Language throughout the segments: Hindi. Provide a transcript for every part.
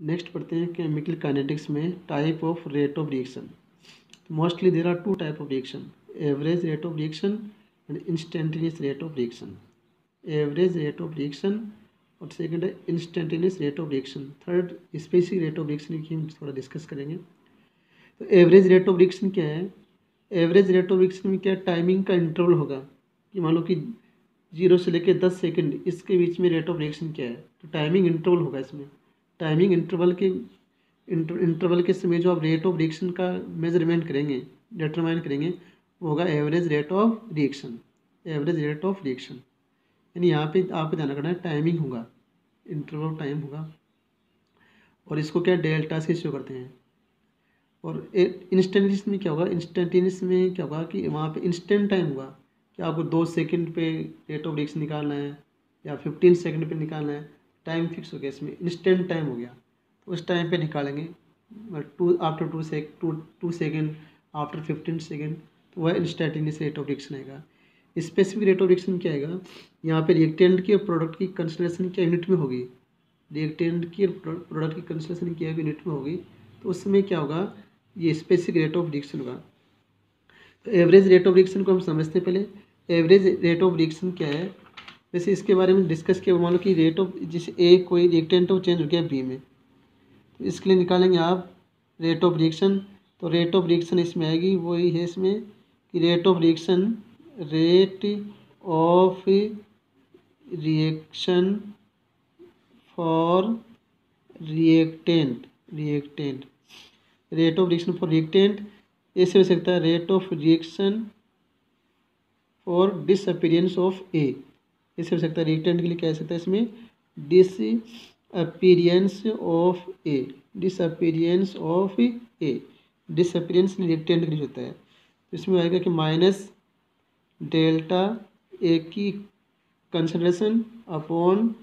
नेक्स्ट पढ़ते हैं केमिकल काइनेटिक्स में type of rate of reaction. Mostly there are two type of reaction, average rate of reaction and instantaneous rate of reaction. Average rate of reaction और सेकंड है instantaneous rate of reaction. Third specific rate of reaction की हम थोड़ा डिस्कस करेंगे। तो एवरेज रेट ऑफ रिएक्शन क्या है? एवरेज रेट ऑफ रिएक्शन में क्या टाइमिंग का इंटरवल होगा कि मान लो कि 0 से लेकर 10 सेकंड, इसके बीच में रेट ऑफ रिएक्शन क्या है, तो टाइमिंग इंटरवल होगा इसमें। टाइमिंग इंटरवल के समय जो आप रेट ऑफ रिएक्शन का मेजरमेंट करेंगे, डिटरमाइन करेंगे, वो होगा average rate of reaction. Average rate of reaction यानी यहाँ पे आपको ध्यान रखना है टाइमिंग होगा, इंटरवल टाइम होगा, और इसको क्या डेल्टा से शो करते हैं। और इंस्टेंटेनियस में क्या होगा? इंस्टेंटेनियस में क्या होगा कि वहाँ पे इंस्टेंट टाइम होगा कि आपको 2 सेकंड पे रेट ऑफ रिएक्शन निकालना है या 15 सेकंड पे निकालना है, टाइम फिक्स हो गया, इसमें इंस्टेंट टाइम हो गया, तो उस टाइम पे निकालेंगे। After two second, after 15 second, तो वह इंस्टेंटेनियस रेट ऑफ रिएक्शन आएगा। स्पेसिफिक रेट ऑफ रिएक्शन क्या आएगा? यहाँ पे रिएक्टेंट की और प्रोडक्ट की कंसंट्रेशन क्या यूनिट में होगी, रिएक्टेंट की और प्रोडक्ट की कंसंट्रेशन क्या यूनिट में होगी, तो उस समय क्या होगा, ये स्पेसिफिक रेट ऑफ रिएक्शन होगा। तो एवरेज रेट ऑफ रिएक्शन को हम समझते हैं पहले। एवरेज रेट ऑफ रिएक्शन क्या है, जैसे इसके बारे में डिस्कस किया, मान लो कि रेट ऑफ जैसे ए कोई रिएक्टेंट हो चेंज हो गया बी में, तो इसके लिए निकालेंगे आप रेट ऑफ रिएक्शन। तो रेट ऑफ रिएक्शन इसमें आएगी, वही है इसमें कि rate of reaction for reactant rate of reaction for reactant ऐसे हो सकता है rate of reaction for disappearance of A, ऐसे हो सकता है। रिएक्टेंट के लिए क्या हो सकता है इसमें, disappearance of A, disappearance reactant के लिए होता है। तो इसमें आएगा कि माइनस डेल्टा ए की कंसंट्रेशन अपॉन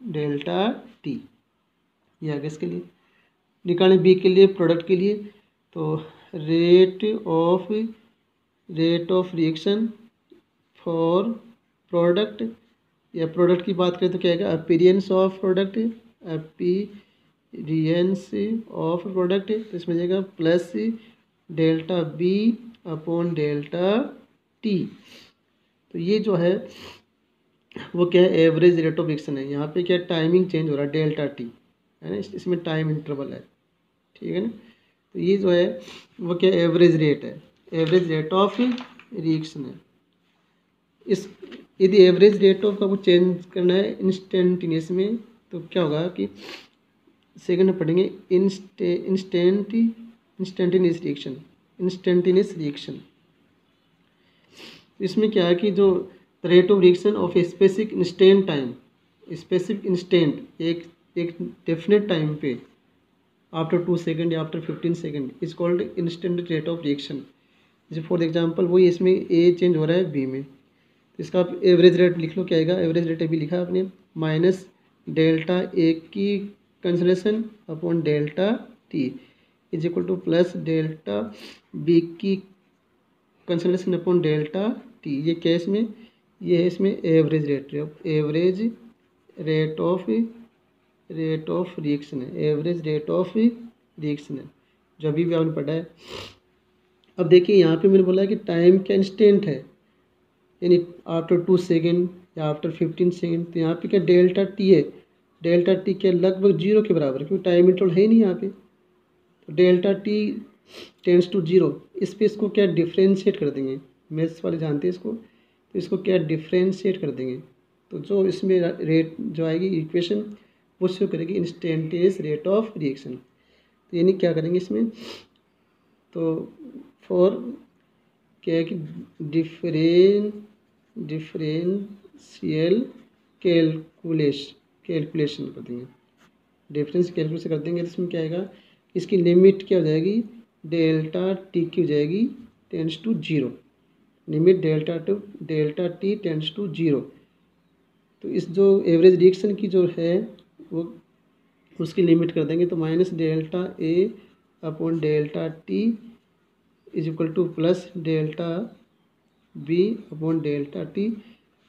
डेल्टा टी, ये आगे इसके लिए निकालें। बी के लिए, प्रोडक्ट के लिए, तो rate of reaction for product, या प्रोडक्ट की बात करें तो क्या आएगा, अपीयरेंस ऑफ प्रोडक्ट, तो इसमें जाएगा plus delta B upon delta T. तो ये जो है वो क्या है, एवरेज रेट ऑफ रिएक्शन है। यहाँ पे क्या टाइमिंग चेंज हो रहा है, डेल्टा टी है ना, इसमें टाइम इंटरवल है, ठीक है ना। तो ये जो है वो क्या एवरेज रेट है, एवरेज रेट ऑफ रिएक्शन है। इस यदि एवरेज रेट ऑफ का को चेंज करना है इंस्टेंटेनियस में, तो क्या होगा कि सेकंड में पढ़ेंगे इंस्टेंटेनियस रिएक्शन। इसमें क्या है कि जो rate of reaction of a specific instant time, specific instant एक डेफिनेट टाइम पे, आफ्टर 2 सेकंड या after 15 second, is called instant rate of reaction. जैसे फॉर एग्जांपल वही इसमें ए चेंज हो रहा है बी में, तो इसका आप एवरेज रेट लिख लो, क्या आएगा, एवरेज रेट अभी लिखा आपने, माइनस डेल्टा ए की concentration upon delta T is equal to plus delta B की कंसंट्रेशन अपॉन डेल्टा टी। ये क्या है इसमें, ये है इसमें एवरेज रेट ऑफ रिएक्शन है, एवरेज रेट ऑफ रिएक्शन है, जो अभी भी आपने पढ़ा है। अब देखिए यहाँ पे मैंने बोला है कि टाइम क्या इंस्टेंट है, यानी आफ्टर 2 सेकेंड या आफ्टर 15 सेकेंड, तो यहाँ पे क्या डेल्टा टी है, डेल्टा टी क्या लगभग 0 के बराबर है, क्योंकि टाइम इंटरवल है ही नहीं यहाँ पे। तो डेल्टा टी टेंस टू 0, इस पर इसको क्या डिफ्रेंशिएट कर देंगे, मैथ्स वाले जानते हैं इसको, तो इसको क्या डिफ्रेंशिएट कर देंगे, तो जो इसमें रेट जो आएगी इक्वेशन वो शो करेगी इंस्टेंटेनियस रेट ऑफ रिएक्शन। तो यानी क्या करेंगे इसमें, तो फॉर क्या है कि डिफरेंशियल कैलकुलेशन कर देंगे, डिफरेंस कैलकुलेशन कर देंगे, तो इसमें क्या आएगा, इसकी लिमिट क्या हो जाएगी, डेल्टा टी की हो जाएगी tends to 0, limit delta T tends to 0। तो इस जो एवरेज रिएक्शन की जो है वो उसकी लिमिट कर देंगे, तो minus delta A upon delta T is equal to plus delta B upon delta T.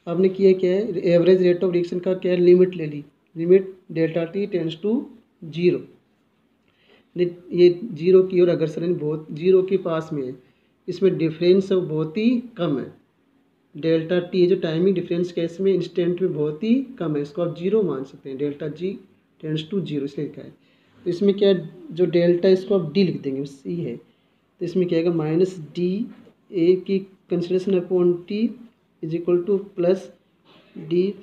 आपने किया क्या है, एवरेज रेट ऑफ रिएक्शन का क्या लिमिट ले ली, limit delta T tends to zero, ये जीरो की ओर अग्रसर है, बहुत जीरो के पास में है, इसमें डिफरेंस बहुत ही कम है। डेल्टा टी जो टाइमिंग डिफरेंस के इसमें इंस्टेंट में बहुत ही कम है, इसको आप जीरो मान सकते हैं। Delta G tends to zero इसलिए लिखा है। तो इसमें क्या है, जो डेल्टा इसको आप डी लिख देंगे, सी है, तो इसमें क्या आएगा माइनस डी ए की consideration upon T is equal to plus D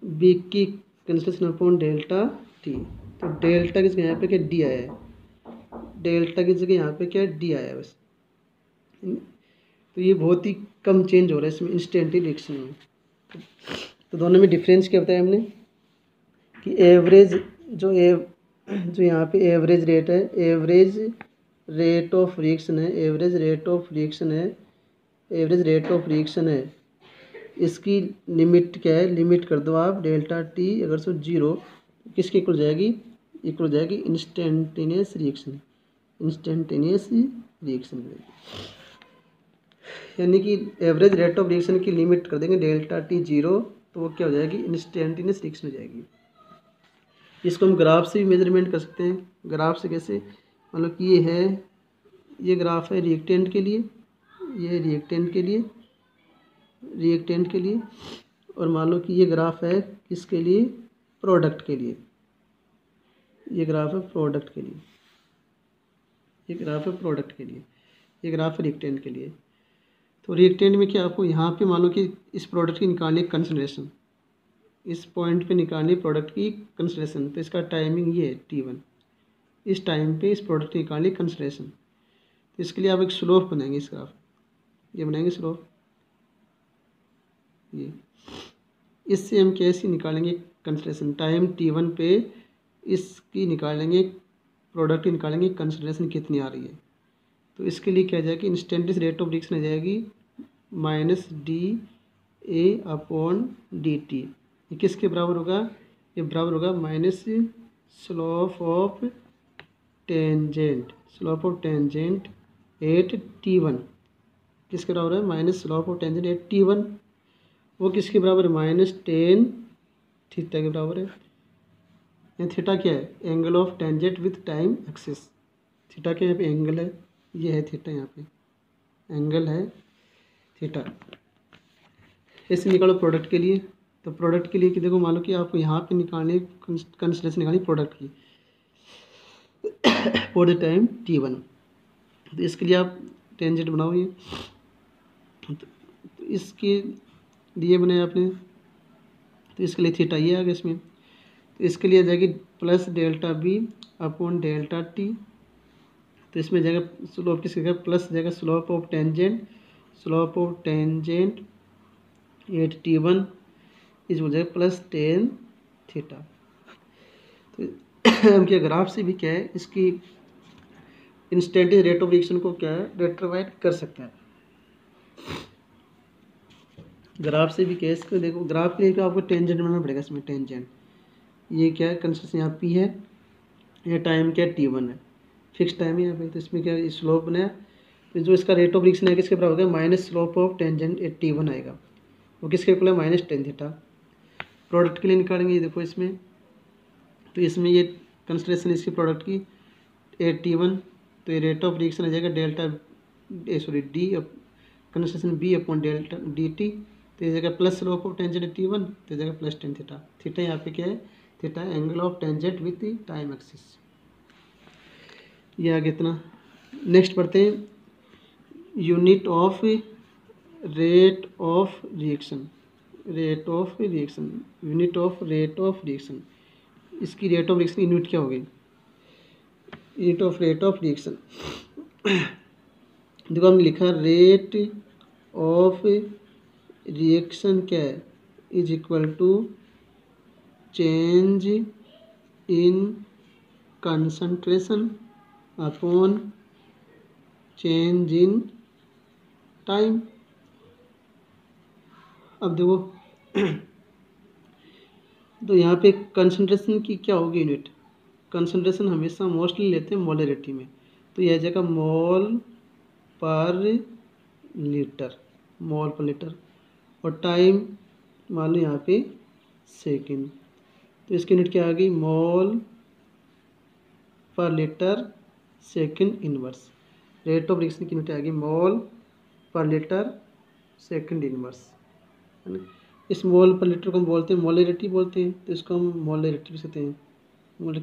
B की कंसिडरेशन अपॉन डेल्टा टी। तो डेल्टा की जगह यहाँ पे क्या डी आया है, डेल्टा की जगह यहाँ पे क्या है डी आया है बस। तो ये बहुत ही कम चेंज हो रहा है इसमें इंस्टेंट रिएक्शन में। तो दोनों में डिफरेंस क्या बताया हमने कि एवरेज जो यहाँ पे एवरेज रेट है, एवरेज रेट ऑफ रिएक्शन है, एवरेज रेट ऑफ रिएक्शन है, एवरेज रेट ऑफ रिएक्शन है, इसकी लिमिट क्या है, लिमिट कर दो आप डेल्टा टी अगर सो जीरो, किसके इक्वल जाएगी, इक्वल जाएगी इंस्टेंटेनियस रिएक्शन, इंस्टेंटेनियस रिएक्शन। यानी कि एवरेज रेट ऑफ रिएक्शन की लिमिट कर देंगे डेल्टा टी जीरो, तो वो क्या हो जाएगी, इंस्टेंटेनियस रिएक्शन हो जाएगी। इसको हम ग्राफ से भी मेजरमेंट कर सकते हैं। ग्राफ से कैसे, मतलब कि ये है, ये ग्राफ है रिएक्टेंट के लिए, ये रिएक्टेंट के लिए, रिएक्टेंट के लिए, और मान लो कि ये ग्राफ है किसके लिए, प्रोडक्ट के लिए, ये ग्राफ है प्रोडक्ट के लिए, ये ग्राफ है प्रोडक्ट के लिए, ये ग्राफ है रिएक्टेंट के लिए। तो रिएक्टेंट में क्या आपको यहाँ पे मान लो कि इस प्रोडक्ट की निकालनी है कंसंट्रेशन, इस पॉइंट पे निकालनी प्रोडक्ट की कंसंट्रेशन, तो इसका टाइमिंग ये है T1, इस टाइम पे इस प्रोडक्ट की निकालनी कंसंट्रेशन। तो इसके लिए आप एक स्लोप बनाएंगे, इस ग्राफ ये बनाएंगे स्लोप, ये इससे हम कैसे निकालेंगे कंसंट्रेशन, टाइम T1 पे इसकी निकालेंगे, प्रोडक्ट की निकालेंगे कंसंट्रेशन कितनी आ रही है। तो इसके लिए क्या आ जाएगी, इंस्टेंटेनियस रेट ऑफ रिएक्शन आ जाएगी माइनस डी ए अपॉन डी टी। ये किसके बराबर होगा, ये बराबर होगा minus slope of tangent, slope of tangent at T1, किसके बराबर है, minus slope of tangent at T1, वो किसके बराबर है, माइनस टेन थीटा के बराबर है। यहाँ थीटा क्या है, angle of tangent with time axis, theta क्या यहाँ पे एंगल है, ये है थीटा, यहाँ पे एंगल है थीटा। ऐसे निकालो प्रोडक्ट के लिए, तो प्रोडक्ट के लिए कि देखो मान लो कि आपको यहाँ पे निकालनी कंसंट्रेशन निकालनी प्रोडक्ट की फॉर द टाइम T1। तो इसके लिए आप टेंजेंट बनाओ ये, तो इसके लिए बनाया आपने, तो इसके लिए थीटा ये आ गया इसमें। तो इसके लिए आ जाएगी plus delta B upon delta T. तो इसमें जाएगा स्लोप किसके जगह, प्लस जाएगा slope of tangent, slope of tangent at T1 इस हो जाएगा प्लस टेन थीटा। तो हम क्या ग्राफ से भी क्या है, इसकी इंस्टेंटेनियस रेट ऑफ रिएक्शन को क्या है डिटरमाइन कर सकते हैं। ग्राफ से भी क्या है, इसको देखो ग्राफ के लिए आपको टेंजेंट बनाना पड़ेगा, इसमें टेंजेंट ये क्या है, कंसंट्रेशन यहाँ पी है, ये टाइम क्या है T1 है, फिक्स टाइम है यहाँ पे। तो इसमें क्या है स्लोप बनाया, तो जो इसका रेट ऑफ रिएक्शन है किसके बराबर होगा, minus slope of tangent at T1 आएगा, वो किसके इक्वल है, माइनस टेन थीटा। प्रोडक्ट के लिए निकालेंगे, ये देखो इसमें, तो इसमें ये कंसंट्रेशन इसकी प्रोडक्ट की एट T1, तो ये रेट ऑफ रिएक्शन आ जाएगा delta D concentration B upon delta D T. तो ये जगह plus slope of tangent T1, तो जगह प्लस टेन थीटा। थीटा यहाँ पे क्या है, theta angle of tangent with time axis. ये आगे इतना। नेक्स्ट पढ़ते हैं unit of rate of reaction, rate of reaction, unit of rate of reaction. इसकी रेट ऑफ रिएक्शन यूनिट क्या होगी, unit of rate of reaction. देखो हमने लिखा रेट ऑफ रिएक्शन क्या है, is equal to change in concentration upon change in time. अब देखो तो यहाँ पे कंसंट्रेशन की क्या होगी यूनिट, कंसंट्रेशन हमेशा मोस्टली लेते हैं मोलरिटी में, तो यह जगह मोल पर लीटर, मोल पर लीटर, और टाइम मान लो यहाँ पे सेकेंड, तो इसकी यूनिट क्या आ गई, मोल per litre second inverse. Rate of reaction की यूनिट आएगी मोल पर लीटर सेकंड इनवर्स, है ना। इस मोल पर लीटर को हम बोलते हैं मोलरिटी बोलते हैं, तो इसको हम मोलरिटी भी कहते हैं। मतलब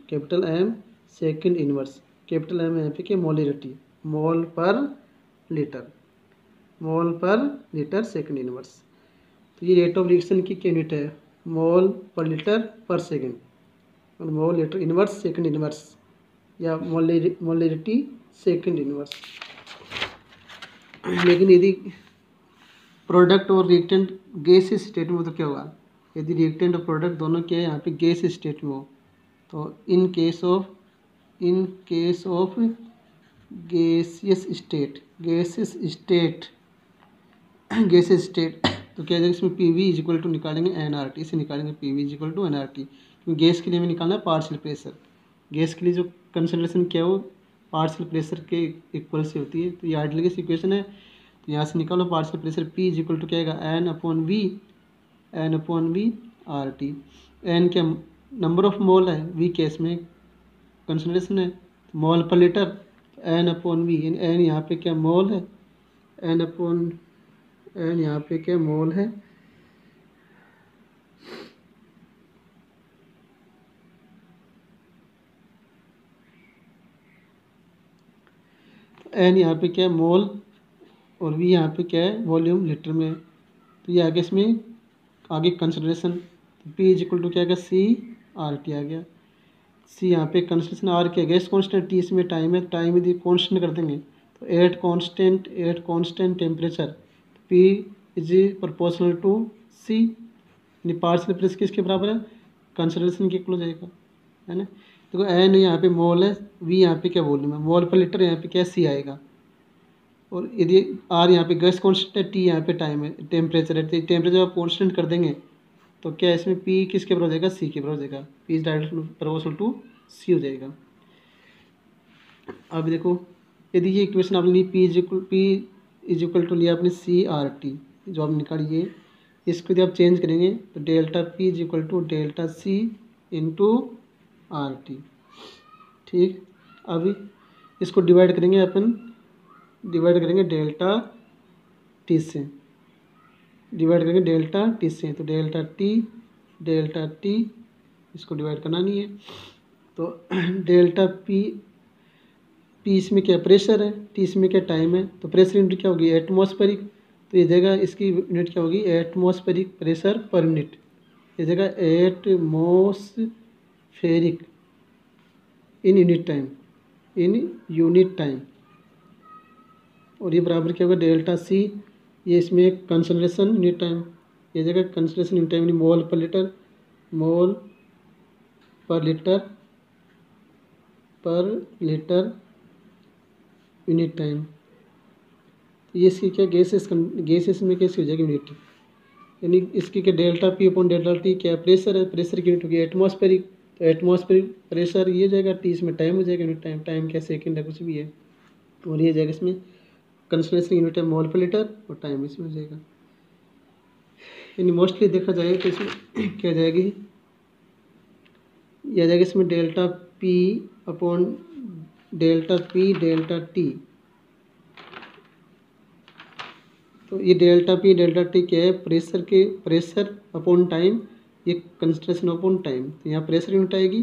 capital M second inverse, capital M यहाँ पे क्या मोलरिटी, मोल पर लीटर सेकंड इनवर्स। तो ये रेट ऑफ रिएक्शन की क्या यूनिट है, मोल पर लीटर पर सेकंड, और mole litre inverse second inverse या मोलरिटी सेकंड इनवर्स। लेकिन यदि प्रोडक्ट और रिएक्टेंट गैस स्टेट में हो तो क्या होगा, यदि रिएक्टेंट और प्रोडक्ट दोनों क्या है यहाँ पे गैस स्टेट में हो, तो in case of gaseous state तो क्या जाएगा इसमें पी वी इजिक्वल टू निकालेंगे NRT से, निकालेंगे P V is equal to NRT, क्योंकि गैस के लिए हमें निकालना है पार्शियल प्रेशर। गैस के लिए जो कंसंट्रेशन क्या हो पार्शियल प्रेशर के इक्वल से होती है, तो ये आइडियल गैस इक्वेशन है। तो यहाँ से निकालो partial pressure P is equal to क्या आएगा N upon V RT। N क्या नंबर ऑफ मोल है, V केस में कंसंट्रेशन है, mole per litre, N upon V, N यहाँ पे क्या मोल है, N यहाँ पे क्या मोल है, N यहाँ पे क्या मोल और V यहाँ पे क्या है वॉल्यूम लीटर में। तो ये आगे इसमें आगे कंसंट्रेशन P इजिक्वल टू क्या आएगा CRT आ गया। C यहाँ पे कंसंट्रेशन R क्या गैस कांस्टेंट, T इसमें टाइम है, टाइम यदि कांस्टेंट कर देंगे तो at constant temperature P is proportional to C, यानी पार्शियल प्रेशर किसके बराबर है, कंसंट्रेशन के इक्वल हो जाएगा, है ना। देखो N यहाँ पे मोल है, V यहाँ पे क्या वॉल्यूम है, मोल पर लीटर यहाँ पे क्या C आएगा, और यदि R यहाँ पे गैस कांस्टेंट है, T यहाँ पे टाइम है टेम्परेचर है, टेम्परेचर आप कांस्टेंट कर देंगे तो क्या इसमें P किसके बराबर हो जाएगा, C के बराबर हो जाएगा, P is directly proportional to C हो जाएगा। अब देखो यदि ये इक्वेशन आपने ली P इजिक्वल टू लिया आपने CRT जो आपने निकाली है, इसको यदि आप चेंज करेंगे तो delta P is equal to delta C into RT, ठीक। अभी इसको डिवाइड करेंगे डेल्टा T से, तो डेल्टा T इसको डिवाइड करना नहीं है, तो डेल्टा P इसमें क्या प्रेशर है, T इसमें क्या टाइम है, तो प्रेशर यूनिट क्या होगी एटमॉस्फेरिक, तो ये जगह इसकी यूनिट क्या होगी एटमॉस्फेरिक प्रेशर पर यूनिट, ये जगह एटमॉस्फेरिक इन यूनिट टाइम, और ये बराबर क्या होगा डेल्टा C, ये इसमें कंसंट्रेशन यूनिट टाइम, ये जगह कंसंट्रेशन यूनिट टाइम यानी मोल पर लीटर यूनिट टाइम। तो ये इसकी क्या गैसेस में कैसे हो जाएगी यूनिट, यानी इसकी क्या delta P upon delta T क्या प्रेशर है, प्रेशर की यूनिट होगी एटमॉस्फेरिक, तो एटमॉस्फेरिक प्रेशर ये जाएगा, T इसमें टाइम हो जाएगा यूनिट टाइम क्या सेकंड है कुछ भी है, और ये जाएगा इसमें कंसंट्रेशन यूनिट है मोल पर लीटर और टाइम इसमें हो जाएगा। यानी मोस्टली देखा जाए तो इसमें क्या जाएगी, यह जाएगा इसमें delta P upon delta T, तो ये डेल्टा P डेल्टा T क्या है प्रेशर अपॉन टाइम, ये कंसंट्रेशन अपॉन टाइम, तो यहाँ प्रेशर यूनिट आएगी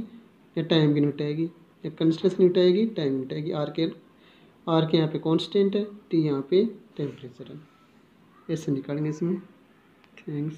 या टाइम की यूनिट आएगी, या कंसंट्रेशन यूनिट आएगी टाइम यूनिट आएगी। आर के यहाँ पे कांस्टेंट है, T यहाँ पे टेम्परेचर है, ऐसे निकालेंगे इसमें। थैंक्स।